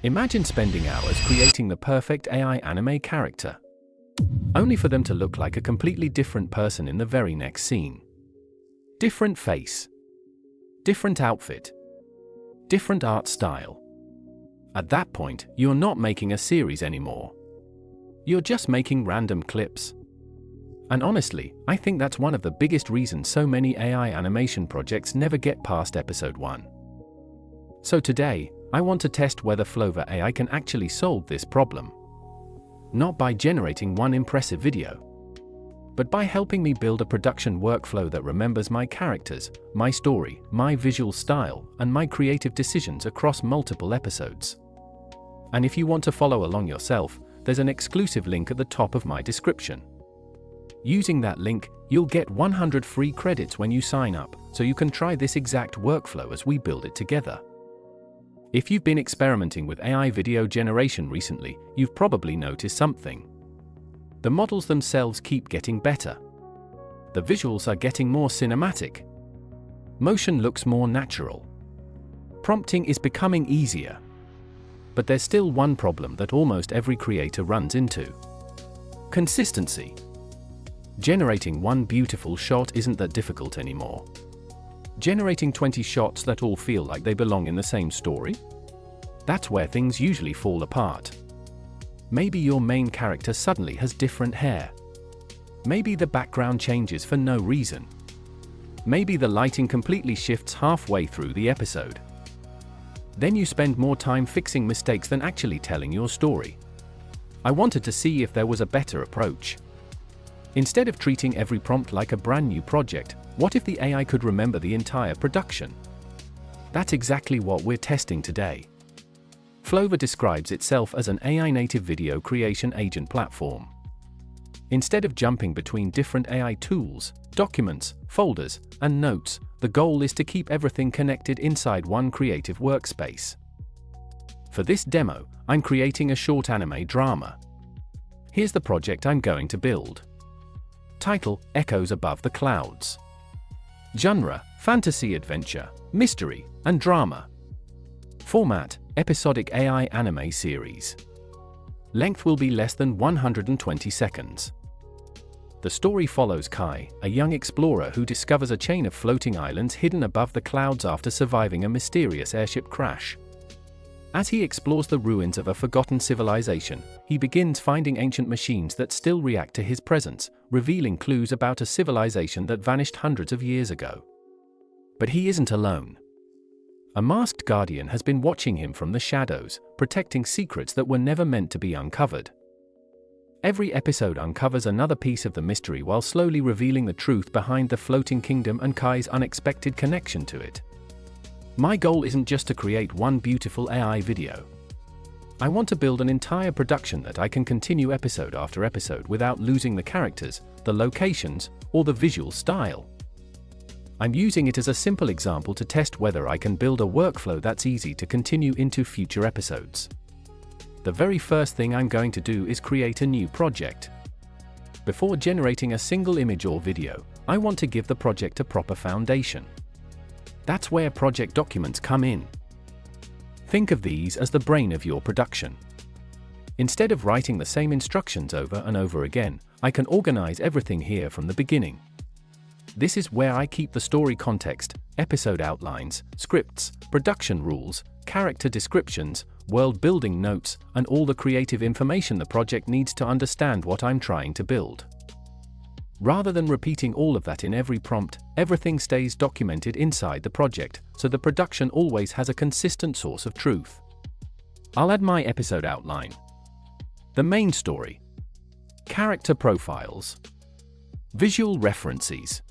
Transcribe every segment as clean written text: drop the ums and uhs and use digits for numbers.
Imagine spending hours creating the perfect AI anime character, only for them to look like a completely different person in the very next scene. Different face, different outfit, different art style. At that point, you're not making a series anymore. You're just making random clips. And honestly, I think that's one of the biggest reasons so many AI animation projects never get past episode 1. So today, I want to test whether Flova AI can actually solve this problem. Not by generating one impressive video, but by helping me build a production workflow that remembers my characters, my story, my visual style, and my creative decisions across multiple episodes. And if you want to follow along yourself, there's an exclusive link at the top of my description. Using that link, you'll get 100 free credits when you sign up, so you can try this exact workflow as we build it together. If you've been experimenting with AI video generation recently, you've probably noticed something. The models themselves keep getting better. The visuals are getting more cinematic. Motion looks more natural. Prompting is becoming easier. But there's still one problem that almost every creator runs into: consistency. Generating one beautiful shot isn't that difficult anymore. Generating 20 shots that all feel like they belong in the same story? That's where things usually fall apart. Maybe your main character suddenly has different hair. Maybe the background changes for no reason. Maybe the lighting completely shifts halfway through the episode. Then you spend more time fixing mistakes than actually telling your story. I wanted to see if there was a better approach. Instead of treating every prompt like a brand new project, what if the AI could remember the entire production? That's exactly what we're testing today. Flova describes itself as an AI-native video creation agent platform. Instead of jumping between different AI tools, documents, folders, and notes, the goal is to keep everything connected inside one creative workspace. For this demo, I'm creating a short anime drama. Here's the project I'm going to build. Title: Echoes Above the Clouds. Genre: fantasy adventure, mystery, and drama. Format: episodic AI anime series. Length will be less than 120 seconds. The story follows Kai, a young explorer who discovers a chain of floating islands hidden above the clouds after surviving a mysterious airship crash. As he explores the ruins of a forgotten civilization, he begins finding ancient machines that still react to his presence, revealing clues about a civilization that vanished hundreds of years ago. But he isn't alone. A masked guardian has been watching him from the shadows, protecting secrets that were never meant to be uncovered. Every episode uncovers another piece of the mystery while slowly revealing the truth behind the floating kingdom and Kai's unexpected connection to it. My goal isn't just to create one beautiful AI video. I want to build an entire production that I can continue episode after episode without losing the characters, the locations, or the visual style. I'm using it as a simple example to test whether I can build a workflow that's easy to continue into future episodes. The very first thing I'm going to do is create a new project. Before generating a single image or video, I want to give the project a proper foundation. That's where project documents come in. Think of these as the brain of your production. Instead of writing the same instructions over and over again, I can organize everything here from the beginning. This is where I keep the story context, episode outlines, scripts, production rules, character descriptions, world-building notes, and all the creative information the project needs to understand what I'm trying to build. Rather than repeating all of that in every prompt, everything stays documented inside the project, so the production always has a consistent source of truth. I'll add my episode outline. The main story. Character profiles. Visual references.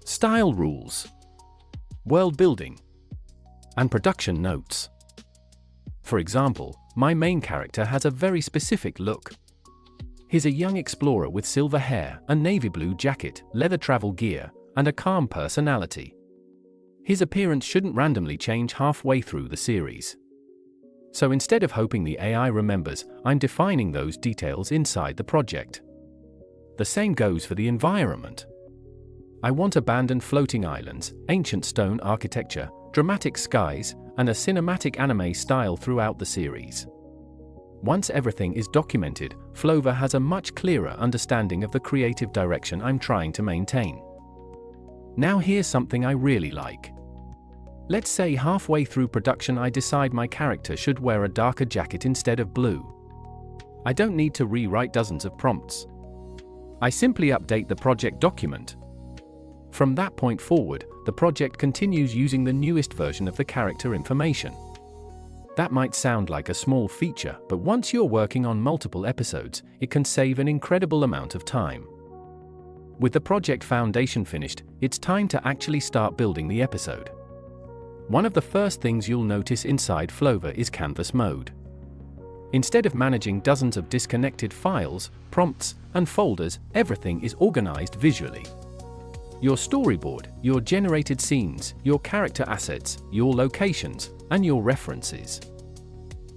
Style rules. World building. And production notes. For example, my main character has a very specific look. He's a young explorer with silver hair, a navy blue jacket, leather travel gear, and a calm personality. His appearance shouldn't randomly change halfway through the series. So instead of hoping the AI remembers, I'm defining those details inside the project. The same goes for the environment. I want abandoned floating islands, ancient stone architecture, dramatic skies, and a cinematic anime style throughout the series. Once everything is documented, Flova has a much clearer understanding of the creative direction I'm trying to maintain. Now here's something I really like. Let's say halfway through production I decide my character should wear a darker jacket instead of blue. I don't need to rewrite dozens of prompts. I simply update the project document. From that point forward, the project continues using the newest version of the character information. That might sound like a small feature, but once you're working on multiple episodes, it can save an incredible amount of time. With the project foundation finished, it's time to actually start building the episode. One of the first things you'll notice inside Flova is canvas mode. Instead of managing dozens of disconnected files, prompts, and folders, everything is organized visually. Your storyboard, your generated scenes, your character assets, your locations, and your references.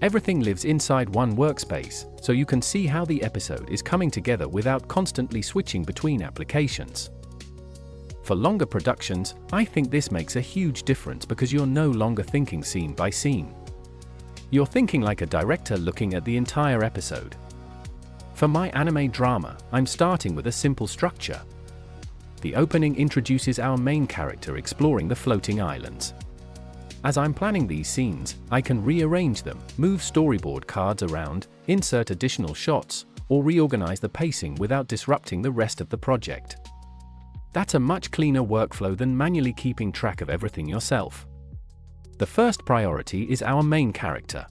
Everything lives inside one workspace, so you can see how the episode is coming together without constantly switching between applications. For longer productions, I think this makes a huge difference because you're no longer thinking scene by scene. You're thinking like a director looking at the entire episode. For my anime drama, I'm starting with a simple structure. The opening introduces our main character exploring the floating islands. As I'm planning these scenes, I can rearrange them, move storyboard cards around, insert additional shots, or reorganize the pacing without disrupting the rest of the project. That's a much cleaner workflow than manually keeping track of everything yourself. The first priority is our main character.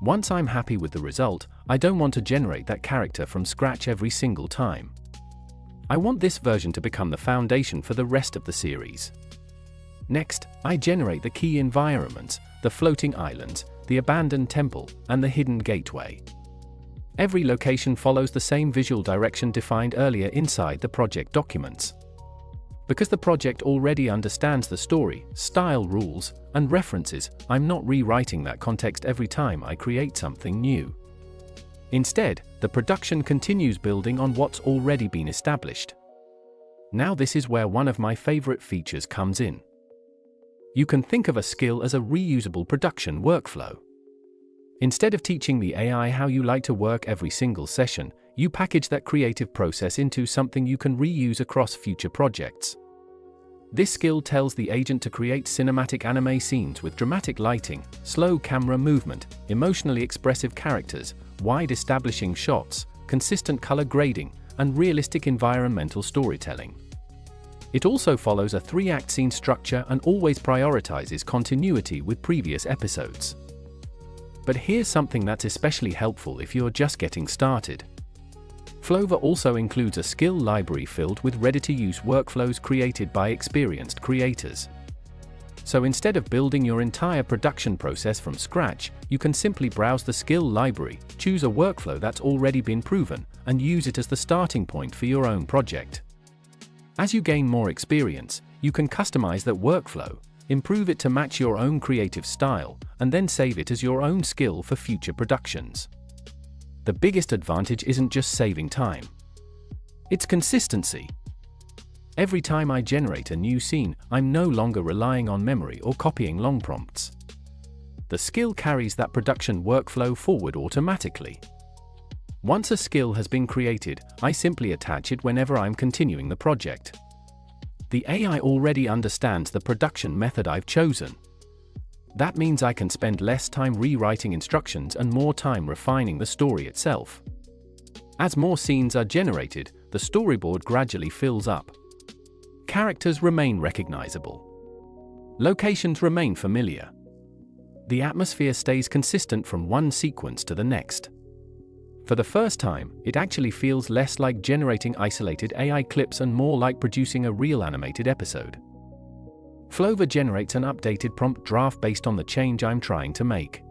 Once I'm happy with the result, I don't want to generate that character from scratch every single time. I want this version to become the foundation for the rest of the series. Next, I generate the key environments, the floating islands, the abandoned temple, and the hidden gateway. Every location follows the same visual direction defined earlier inside the project documents. Because the project already understands the story, style rules, and references, I'm not rewriting that context every time I create something new. Instead, the production continues building on what's already been established. Now this is where one of my favorite features comes in. You can think of a skill as a reusable production workflow. Instead of teaching the AI how you like to work every single session, you package that creative process into something you can reuse across future projects. This skill tells the agent to create cinematic anime scenes with dramatic lighting, slow camera movement, emotionally expressive characters, wide establishing shots, consistent color grading, and realistic environmental storytelling. It also follows a 3-act scene structure and always prioritizes continuity with previous episodes. But here's something that's especially helpful if you're just getting started. Flova also includes a skill library filled with ready-to-use workflows created by experienced creators. So instead of building your entire production process from scratch, you can simply browse the skill library, choose a workflow that's already been proven, and use it as the starting point for your own project. As you gain more experience, you can customize that workflow, improve it to match your own creative style, and then save it as your own skill for future productions. The biggest advantage isn't just saving time. It's consistency. Every time I generate a new scene, I'm no longer relying on memory or copying long prompts. The skill carries that production workflow forward automatically. Once a skill has been created, I simply attach it whenever I'm continuing the project. The AI already understands the production method I've chosen. That means I can spend less time rewriting instructions and more time refining the story itself. As more scenes are generated, the storyboard gradually fills up. Characters remain recognizable. Locations remain familiar. The atmosphere stays consistent from one sequence to the next. For the first time, it actually feels less like generating isolated AI clips and more like producing a real animated episode. Flova generates an updated prompt draft based on the change I'm trying to make.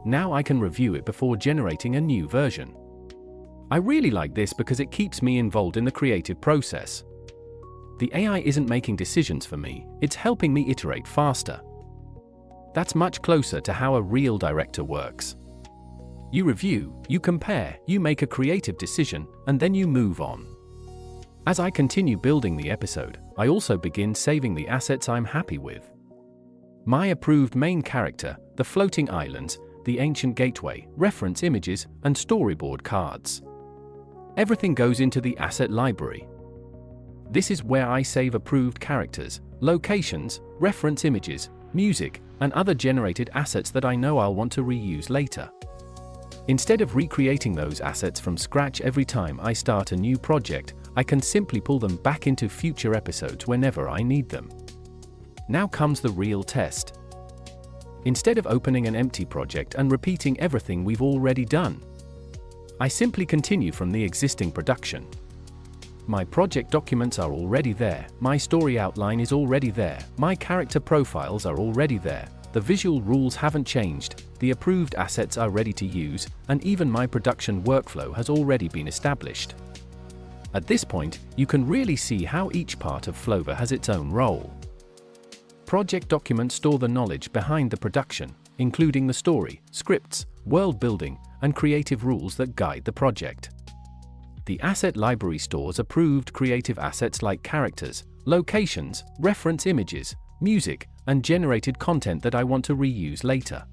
Now I can review it before generating a new version. I really like this because it keeps me involved in the creative process. The AI isn't making decisions for me, it's helping me iterate faster. That's much closer to how a real director works. You review, you compare, you make a creative decision, and then you move on. As I continue building the episode, I also begin saving the assets I'm happy with. My approved main character, the floating islands, the ancient gateway, reference images, and storyboard cards. Everything goes into the asset library. This is where I save approved characters, locations, reference images, music, and other generated assets that I know I'll want to reuse later. Instead of recreating those assets from scratch every time I start a new project, I can simply pull them back into future episodes whenever I need them. Now comes the real test. Instead of opening an empty project and repeating everything we've already done, I simply continue from the existing production. My project documents are already there, my story outline is already there, my character profiles are already there, the visual rules haven't changed, the approved assets are ready to use, and even my production workflow has already been established. At this point, you can really see how each part of Flova has its own role. Project documents store the knowledge behind the production, including the story, scripts, world building, and creative rules that guide the project. The asset library stores approved creative assets like characters, locations, reference images, music, and generated content that I want to reuse later.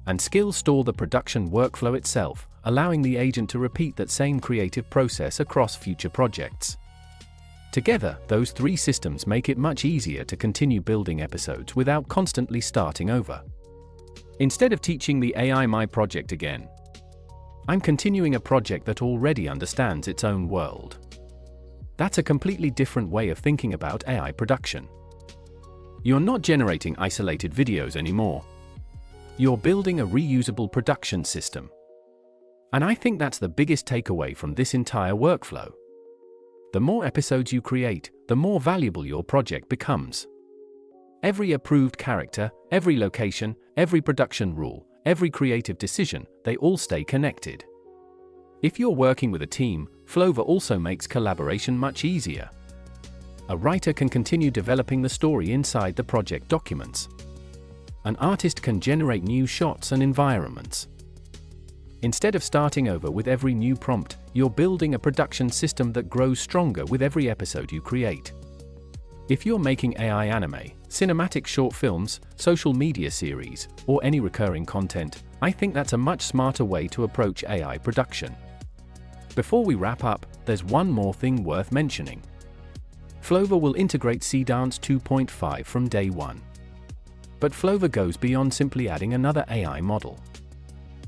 And skills store the production workflow itself, allowing the agent to repeat that same creative process across future projects. Together, those three systems make it much easier to continue building episodes without constantly starting over. Instead of teaching the AI my project again, I'm continuing a project that already understands its own world. That's a completely different way of thinking about AI production. You're not generating isolated videos anymore. You're building a reusable production system. And I think that's the biggest takeaway from this entire workflow. The more episodes you create, the more valuable your project becomes. Every approved character, every location, every production rule, every creative decision, they all stay connected. If you're working with a team, Flova also makes collaboration much easier. A writer can continue developing the story inside the project documents. An artist can generate new shots and environments. Instead of starting over with every new prompt, you're building a production system that grows stronger with every episode you create. If you're making AI anime, cinematic short films, social media series, or any recurring content, I think that's a much smarter way to approach AI production. Before we wrap up, there's one more thing worth mentioning. Flova will integrate Seedance 2.5 from day one. But Flova goes beyond simply adding another AI model.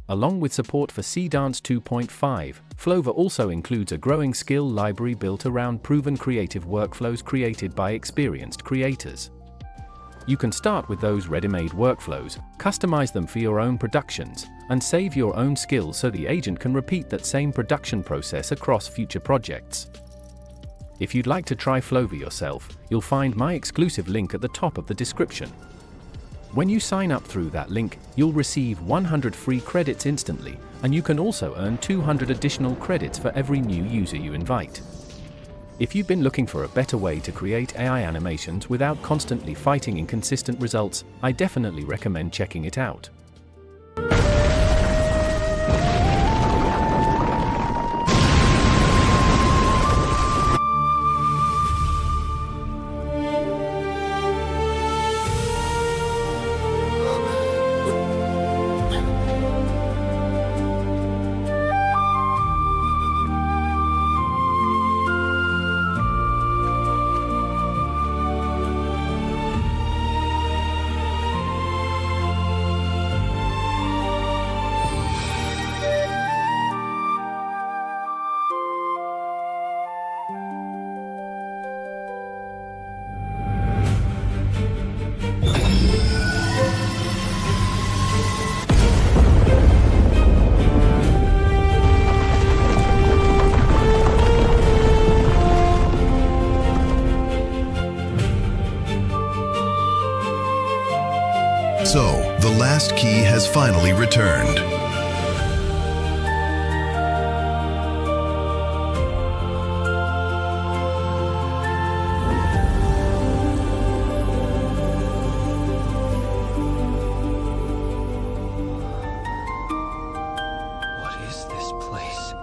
Along with support for Seedance 2.5, Flova also includes a growing skill library built around proven creative workflows created by experienced creators. You can start with those ready-made workflows, customize them for your own productions, and save your own skills so the agent can repeat that same production process across future projects. If you'd like to try Flova yourself, you'll find my exclusive link at the top of the description. When you sign up through that link, you'll receive 100 free credits instantly, and you can also earn 200 additional credits for every new user you invite. If you've been looking for a better way to create AI animations without constantly fighting inconsistent results, I definitely recommend checking it out. So, the last key has finally returned. What is this place?